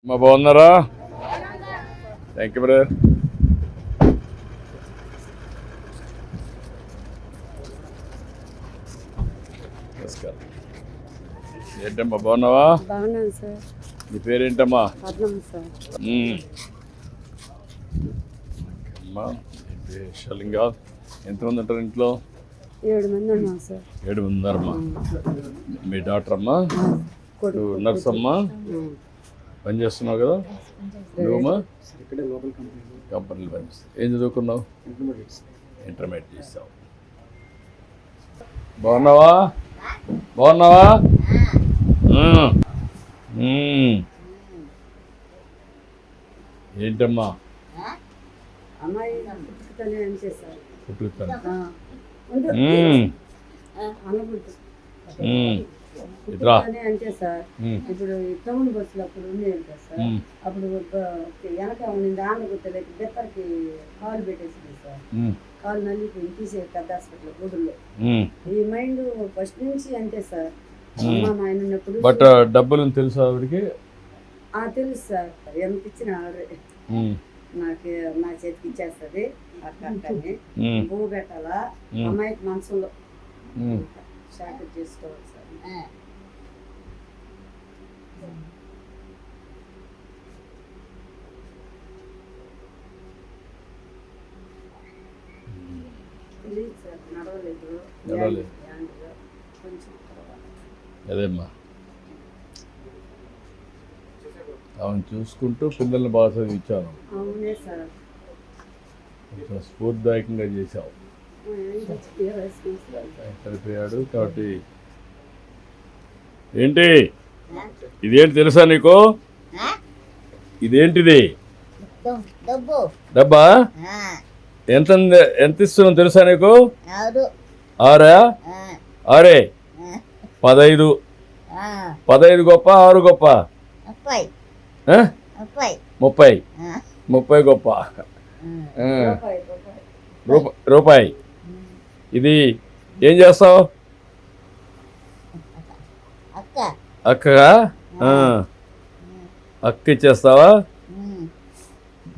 మా బాగున్నారా? Thank you brother. నమస్కారం. ఏంటమ్మా బాగున్నావా? బాగున్నాను సార్. నీ పేరేంటమ్మా? పద్మం సార్. అమ్మా షలింగా ఎంతమంది ఉంటారు ఇంట్లో? 7 మంది ఉన్నాం సార్. 7 మంది ఉన్నారమ్మా. మీ డాక్టర్ అమ్మా, నర్స్ అమ్మా, పని చేస్తున్నావు కదా నువ్వమ్మా? కంపెనీలో పనిచేస్తావు. ఏం చదువుకున్నావు? ఇంటర్మీడియట్ చేస్తావు. బాగున్నావా? బాగున్నావా? ఏంటమ్మా అమ్మాయి పుట్టుకతోనే అంతే సార్. పుట్టుకుతాను. పుట్టుకతోనే అంతే సార్. ఇప్పుడు టౌన్ బస్సులు అప్పుడు ఉండేది కదా సార్. అప్పుడు వెనక ఉండింది ఆంధ్ర గుర్తలేక బెత్తరికి కాలు పెట్టేసింది సార్. కాలు నల్లిపోయి తీసే పెద్ద హాస్పిటల్ గుడుల్లో. ఈ మైండ్ ఫస్ట్ నుంచి అంతే సార్. అమ్మ మా ఆయన ఉన్నప్పుడు బట్ డబ్బులు తెలుసా ఆవిడకి? తెలుసు సార్. ఎంత ఇచ్చిన ఆవిడ నాకు నా చేతికి ఇచ్చేస్తుంది. అక్కని పువ్వు పెట్టాలా అమ్మాయికి మనసులో షార్ట్ చేసుకోవాలి సార్. తెలియదు సార్. నడవలేదు కొంచెం. అదేమ్మా ఆమెను చూసుకుంటూ పిల్లల్ని బాగా చదివించాను. అవునే సార్. కొంచెం స్ఫూర్తిదాయకంగా చేశావు. చనిపోయాడు కాబట్టి. ఏంటి ఇదేంటి తెలుసా నీకు? ఇదేంటిది? డబ్బా? ఎంత ఇస్తున్నావు తెలుసా నీకు? 6 6 15 15 గొప్ప 6 గొప్ప 30 గొప్ప రూపాయి. ఇది ఏం చేస్తావు? అక్కగా అక్క ఇచ్చేస్తావా?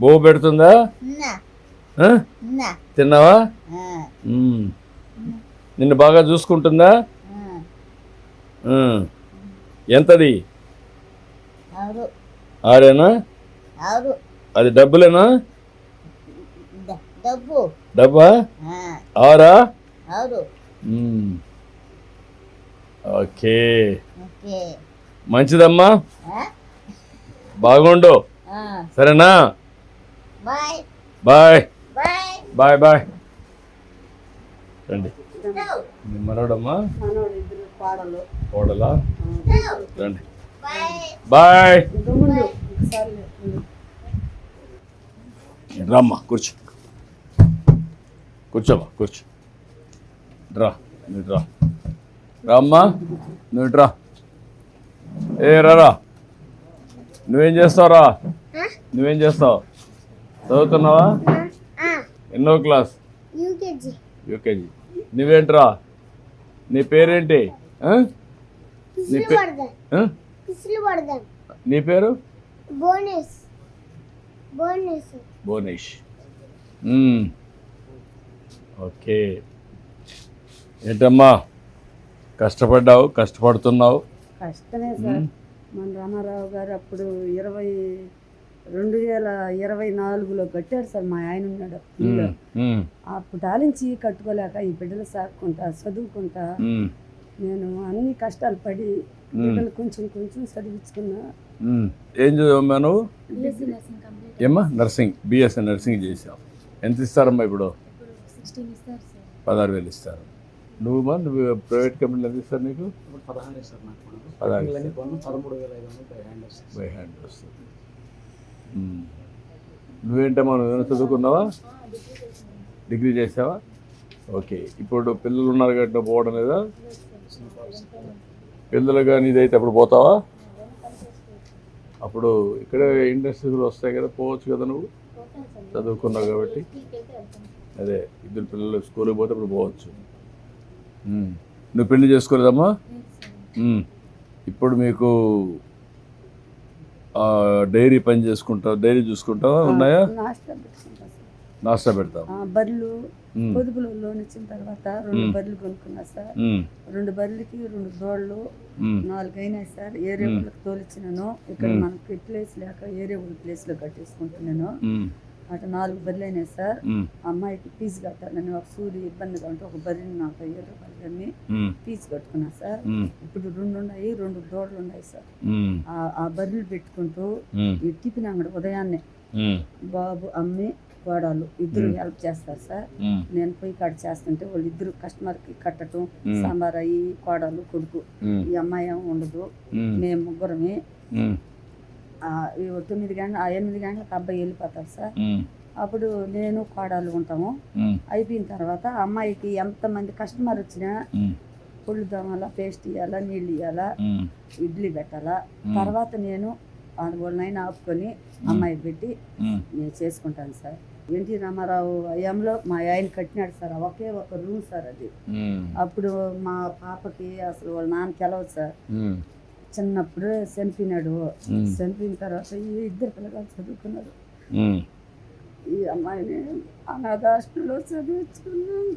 బో పెడుతుందా? తిన్నావా? నిన్ను బాగా చూసుకుంటుందా? ఎంతది? 6 అది డబ్బులేనా? డబ్బా 6? ఓకే మంచిదమ్మా. బాగుండు. సరేనా? Bye bye bye. రండి. మనోడమ్మా కోడలా? రండి. బాయ్. రామ్మా కూర్చో. కూర్చోమ్మా కూర్చో. రా నువ్వు రా. రామ్మా నువ్వు రా. రా. నువ్వేం చేస్తావురా? నువ్వేం చేస్తావు? చదువుతున్నావా? ఎన్నో క్లాస్? యూకేజీ. నువ్వేంట్రా? నీ పేరేంటి? నీ పేరు? బోనేష్. ఓకే. ఏంటమ్మా కష్టపడ్డావు, కష్టపడుతున్నావు? కష్టమే సార్. మన రామారావు గారు అప్పుడు 2024లో కట్టారు సార్. మా ఆయన ఉన్నాడు అప్పుడు ఆలించి కట్టుకోలేక ఈ బిడ్డలు సాక్కుంటా చదువుకుంటా నేను అన్ని కష్టాలు పడి బిడ్డలు కొంచెం కొంచెం చదివించుకున్నా. ఏం చదివమ్మా నువ్వు? ఏమ్మా? నర్సింగ్. బిఎస్సీ నర్సింగ్ చేసావు. ఎంత ఇస్తారమ్మా ఇప్పుడు? 16,000 ఇస్తారు. నువ్వు ప్రైవేట్ కంపెనీలు ఎంత ఇస్తారు నీకు? 16 బై హ్యాండ్ వస్తుంది. నువ్వేంటమ్మా? నువ్వేమైనా చదువుకున్నావా? డిగ్రీ చేసావా? ఓకే. ఇప్పుడు పిల్లలు ఉన్నారు కాబట్టి నువ్వు పోవడం లేదా? పిల్లలు కానీ ఇదైతే అప్పుడు పోతావా? అప్పుడు ఇక్కడే ఇండస్ట్రీలు వస్తాయి కదా, పోవచ్చు కదా నువ్వు చదువుకున్నావు కాబట్టి. అదే 2 పిల్లలు స్కూల్కి పోతే అప్పుడు పోవచ్చు. నువ్వు పెళ్లి చేసుకోలేదమ్మా? ఇప్పుడు మీకు డైరీ పని చేసుకుంటావు, డైరీ చూసుకుంటావా? ఉన్నాయా? నాస్టా పెట్టుకుంటా సార్. నాస్టా పెడతావు. బర్రెలు ఉమ్, పొదుపులో లోన్ ఇచ్చిన తర్వాత 2 బర్రెలు కొనుక్కున్నా సార్. ఉమ్, 2 బర్రెలకి 2 దోళ్ళు ఉమ్, 4 అయినాయి సార్. ఏరే వాళ్ళకి తోలిచ్చినాను. ఇక్కడ మనకి ప్లేస్ లేక ఏరే వాళ్ళ ప్లేస్లో కట్టేసుకుంటున్నాను. ఉమ్, అటు 4 బర్రెలు అయినాయి సార్. ఉమ్, అమ్మాయికి ఫీజు కట్టాలని ఒక సూది ఇబ్బందిగా ఉంటే ఒక బర్రెని 45 రూపాయలు కానీ ఉమ్, ఫీజు కట్టుకున్నా సార్. ఉమ్, ఇప్పుడు 2 ఉన్నాయి, 2 దోళ్ళు ఉన్నాయి సార్. ఉమ్, ఆ బర్రెలు పెట్టుకుంటూ ఉమ్, ఈ టిఫిన్ అంగడి ఉదయాన్నే ఉమ్, బాబు అమ్మి కోడలు ఇద్దరు హెల్ప్ చేస్తారు సార్. ఉమ్, నేను పోయి కట్ చేస్తుంటే వాళ్ళు ఇద్దరు కస్టమర్కి కట్టడం, సాంబార్ అయ్యి కోడలు కొడుకు, ఉమ్, ఈ అమ్మాయి ఏమో ఉండదు. ఉమ్, మేము ముగ్గురమే. ఉమ్, 8 గంటలకు అబ్బాయి వెళ్ళిపోతారు సార్. ఉమ్, అప్పుడు నేను కోడలు ఉంటాము. ఉమ్, అయిపోయిన తర్వాత అమ్మాయికి ఎంతమంది కస్టమర్ వచ్చినా ఉమ్, పుళ్ళు దోమాలా, పేస్ట్ ఇవ్వాలా, నీళ్ళు ఇవ్వాలా, ఉమ్, ఇడ్లీ పెట్టాలా. తర్వాత నేను వాళ్ళనైనా ఆపుకొని అమ్మాయి పెట్టి ఉమ్, నేను చేసుకుంటాను సార్. ఎన్టీ రామారావు హయాంలో మా ఆయన కట్టినాడు సార్. ఒకే ఒక రూమ్ సార్ అది. ఉమ్, అప్పుడు మా పాపకి అసలు వాళ్ళ నాన్నకి వెళ్ళవద్దు సార్. ఉమ్, చిన్నప్పుడు చనిపోయినాడు. చనిపోయిన తర్వాత ఈ 2 పిల్లలు చదువుకున్నారు. ఉమ్, ఈ అమ్మాయిని అనాథ హాస్టల్లో చదివించుకున్నాను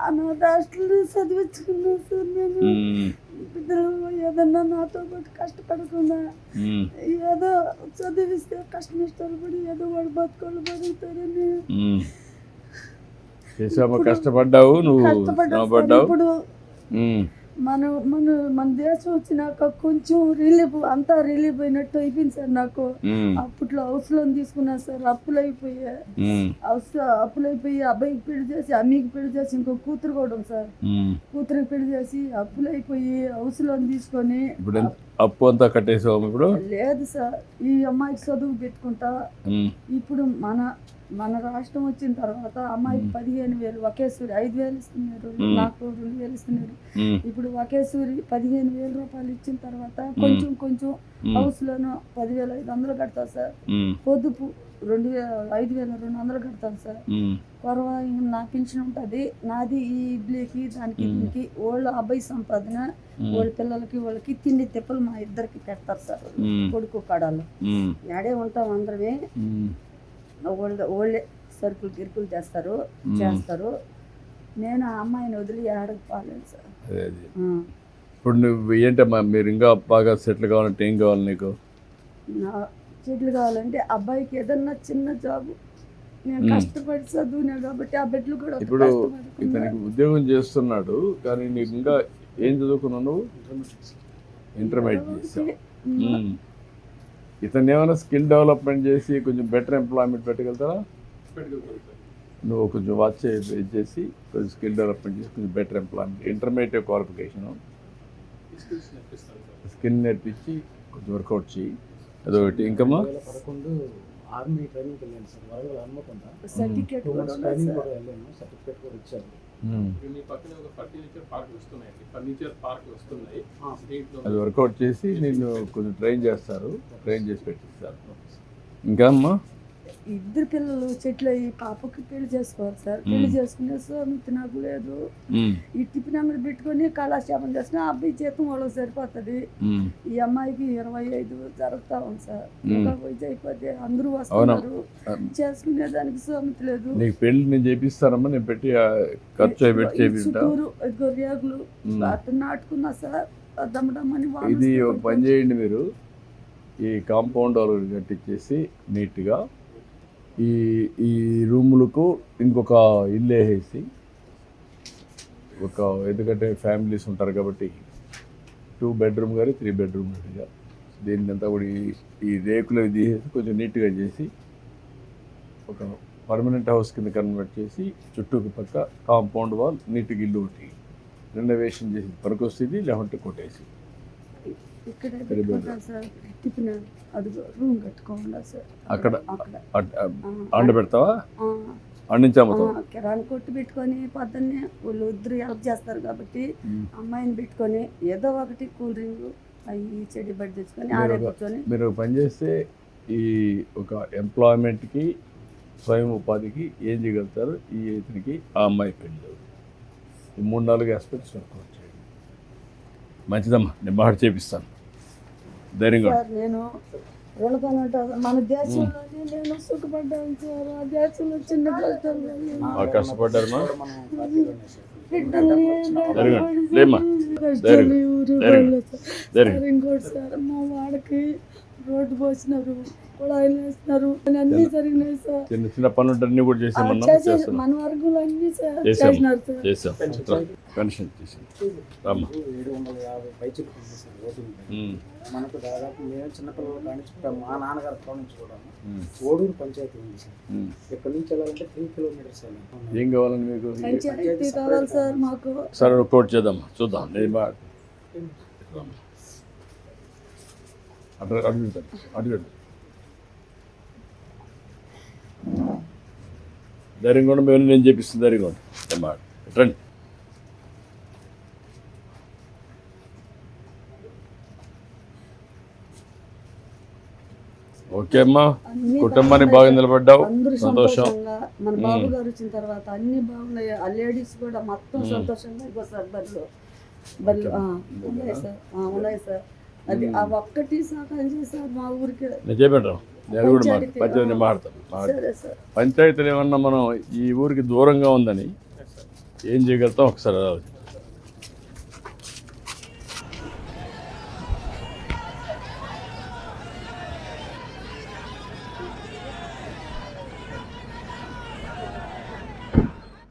అనాథ హాస్టల్లో చదివించుకున్నాను సార్. నేను బిడ్డలు ఏదన్నా నాతో పాటు కష్టపడకుండా ఏదో చదివిస్తే కష్టం ఇష్టాలు పడి ఏదో వాడు బతుకోళ్ళు బతుకుతారని కష్టపడ్డావు నువ్వు. ఇప్పుడు మన దేశం వచ్చినాక కొంచెం రిలీఫ్, అంతా రిలీఫ్ అయినట్టు అయిపోయింది సార్. నాకు అప్పట్లో హౌస్ లోన్ తీసుకున్నా సార్. అప్పులైపోయి అబ్బాయికి పెళ్లి చేసి, అమ్మకి పెళ్లి చేసి, ఇంకో కూతురు కూడా ఉంది సార్. కూతురికి పెళ్లి చేసి అప్పులైపోయి హౌస్ లోన్ తీసుకొని అప్పు అంతా కట్టేసావు ఇప్పుడు? లేదు సార్, ఈ అమ్మాయికి చదువు పెట్టుకుంటా. ఇప్పుడు మన రాష్ట్రం వచ్చిన తర్వాత అమ్మాయికి 15,000 ఒకేసారి 5,000 ఇస్తున్నారు, నాకు 2,000 ఇస్తున్నారు. ఇప్పుడు ఒకేసారి 15,000 రూపాయలు ఇచ్చిన తర్వాత కొంచెం కొంచెం హౌస్ లోను 10,500 కడతా సార్. పొదుపు 5,200 కడతాను సార్. కొరవ నా పెన్షన్ ఉంటుంది నాది. ఈ ఇడ్లీకి దానికి దీనికి వాళ్ళ అబ్బాయి సంపాదన, వాళ్ళ పిల్లలకి వాళ్ళకి తిండి తిప్పలు మా ఇద్దరికి పెడతారు సార్. కొడుకు కడాలు యాడే ఉంటాం అందరమే. వాళ్ళే సరుకులు గిరుకులు చేస్తారు. నేను ఆ అమ్మాయిని వదిలి ఆడకు పోలేదు సార్. ఇప్పుడు నువ్వు ఏంటమ్మా, మీరు ఇంకా బాగా సెటిల్ కావాలంటే ఏం కావాలి నీకు? సెటిల్ కావాలంటే అబ్బాయికి ఏదన్నా చిన్న జాబు, నేను కష్టపడి చదువునా కాబట్టి ఆ బిడ్డలు కూడా. ఇప్పుడు ఇతనికి ఉద్యోగం చేస్తున్నాడు కానీ నీకు ఇంకా ఏం చదువుకున్నావు నువ్వు? ఇంటర్మీడియట్ చేసావు. ఇతను ఏమైనా స్కిల్ డెవలప్మెంట్ చేసి కొంచెం బెటర్ ఎంప్లాయ్మెంట్ పెట్టగలుగుతారా? నువ్వు కొంచెం వాచ్ చేసి కొంచెం స్కిల్ డెవలప్మెంట్ చేసి కొంచెం better employment, intermediate qualification, skill నేర్పించి కొంచెం వర్కౌట్ చేయి. అదొకటి. ఇంకమ్మా ఆర్మీ ట్రైనింగ్ వెళ్ళాను సార్, వరంగల్ హనుమకొండ. సర్టిఫికేట్ కూడా ట్రైనింగ్ కూడా వెళ్ళాను, సర్టిఫికేట్ కూడా ఇచ్చారు. మీ పక్కన ఒక ఫర్నిచర్ పార్క్ వస్తున్నాయి. అది వర్కౌట్ చేసి నేను కొంచెం ట్రైన్ చేసి పెట్టిస్తారు. ఇంకా అమ్మా 2 పిల్లలు సెటిల్ అయ్యి పాపకి పెళ్లి చేసుకోవాలి సార్. పెళ్లి చేసుకునే సోమితి నాకు లేదు. ఈ టిఫిన్ అంగడి పెట్టుకొని కాలక్షేపం చేసిన అబ్బాయి జీతం వాళ్ళకి సరిపోతుంది. ఈ అమ్మాయికి 25 జరుగుతా ఉంది సార్. ఇంకా వయసు అయిపోతే అందరూ వస్తున్నారు, చేసుకునే దానికి సోమితి లేదు. నీకు పెళ్లి నేను చేపిస్తానమ్మా, నేను పెట్టి ఖర్చు పెట్టి చేపిస్తా. ఇదిగో రేగులు అట్లా నాటుకున్నా సార్. దమ్మడమ్మని ఇది ఒక పని చేయండి, మీరు ఈ కాంపౌండ్ వాళ్ళు కట్టించేసి నీట్గా ఈ రూములకు ఇంకొక ఇల్లు వేసేసి, ఎందుకంటే ఫ్యామిలీస్ ఉంటారు కాబట్టి 2 బెడ్రూమ్ కానీ 3 బెడ్రూమ్ కానీ దీన్ని అంతా కూడా ఈ రేకులు తీసేసి కొంచెం నీట్గా చేసి ఒక పర్మనెంట్ హౌస్ కింద కన్వర్ట్ చేసి చుట్టూకి పక్క కాంపౌండ్ వాల్ నీట్గా ఇల్లు ఒకటి రెనోవేషన్ చేసి పనికొస్తుంది. లేకుంటే కొట్టేసి అక్కడ అండ పెడతావా? కిరాణా కొట్టు పెట్టుకొని పొద్దున్నే వాళ్ళు 2 హెల్ప్ చేస్తారు కాబట్టి అమ్మాయిని పెట్టుకొని ఏదో ఒకటి కూల్ డ్రింక్ అవి చెడి బట్టి తెచ్చుకొని ఆడే కూర్చొని మీరు పనిచేస్తే ఈ ఒక ఎంప్లాయ్మెంట్కి స్వయం ఉపాధికి ఏం చేయగలుగుతారు? ఈ ఇతనికి ఆ అమ్మాయి పెళ్ళి ఈ 3-4 ఆస్పెక్ట్స్ వర్కౌట్ చేయండి. మంచిదమ్మా, నేను మాట చేపిస్తాను. ధైర్యంగా ఉండు. సార్ నేను రుణపడి మన దేశంలోనే నేను సుఖపడ్డాను సార్. ఆ దేశంలో చిన్న కష్టాలు బాగా కష్టపడ్డారమ్మా. మనం పార్టీలోనే సార్. ధైర్యంగా ఉండు. లేమ్మా, ధైర్యంగా ధైర్యంగా ధైర్యంగా. ఇంకోటి సార్ మా వాడికి రోడ్డు పోసినారు, కుళాయిలు వేస్తున్నారు, అన్ని జరిగినాయి సార్. చిన్న చిన్న పనులు అన్నీ కూడా చేసామన్నా. చేస్తున్నాం, మన వర్గంలో అన్ని సార్ చేసాం చేసినారు సార్. చేసాం. పెన్షన్ చేసాం. రామ్మా. 750 పైచిలకు ఉంది సార్ ఓటింగ్ పై. మనకు దాదాపు మేము చిన్నపిల్లల కానించి మా నాన్నగారి కాడ నుంచి కూడా ఓడూరు పంచాయతీ ఉంది సార్. ఇక్కడ నుంచి వెళ్ళాలంటే 3 కిలోమీటర్స్ వెళ్ళాలి. ఏం కావాలని మీకు? పంచాయతీ కావాలి సార్ మాకు. సరే ఒక కోట్ చేద్దామా, చూద్దాం. నేను బా అడుగుతాను, అడుగుతాను. ధైర్యంగా ఉండి మేము నేను చేపిస్తుంది. ధైర్యంగా ఉండి అమ్మా, రండి. ఓకే అమ్మా, అన్ని కుటుంబానికి బాగా నిలబడ్డావు. అందరూ సంతోషం. సంతోషంగా మన బాబు గారు వచ్చిన తర్వాత అన్ని బాగున్నాయి. ఆ లేడీస్ కూడా మొత్తం సంతోషంగా ఇగో సార్ బర్రెలు ఉన్నాయి సార్. ఉన్నాయి సార్. అది ఆ ఒక్కటి సహాయం చేశారు మా ఊరికి. నేను చెప్పాను, నేను కూడా పంచాయతీ మాట్లాడతాను. సరే సార్. పంచాయతీలు ఏమన్నా మనం ఈ ఊరికి దూరంగా ఉందని ఏం చేయగలుగుతాం ఒకసారి ఆలోచించండి.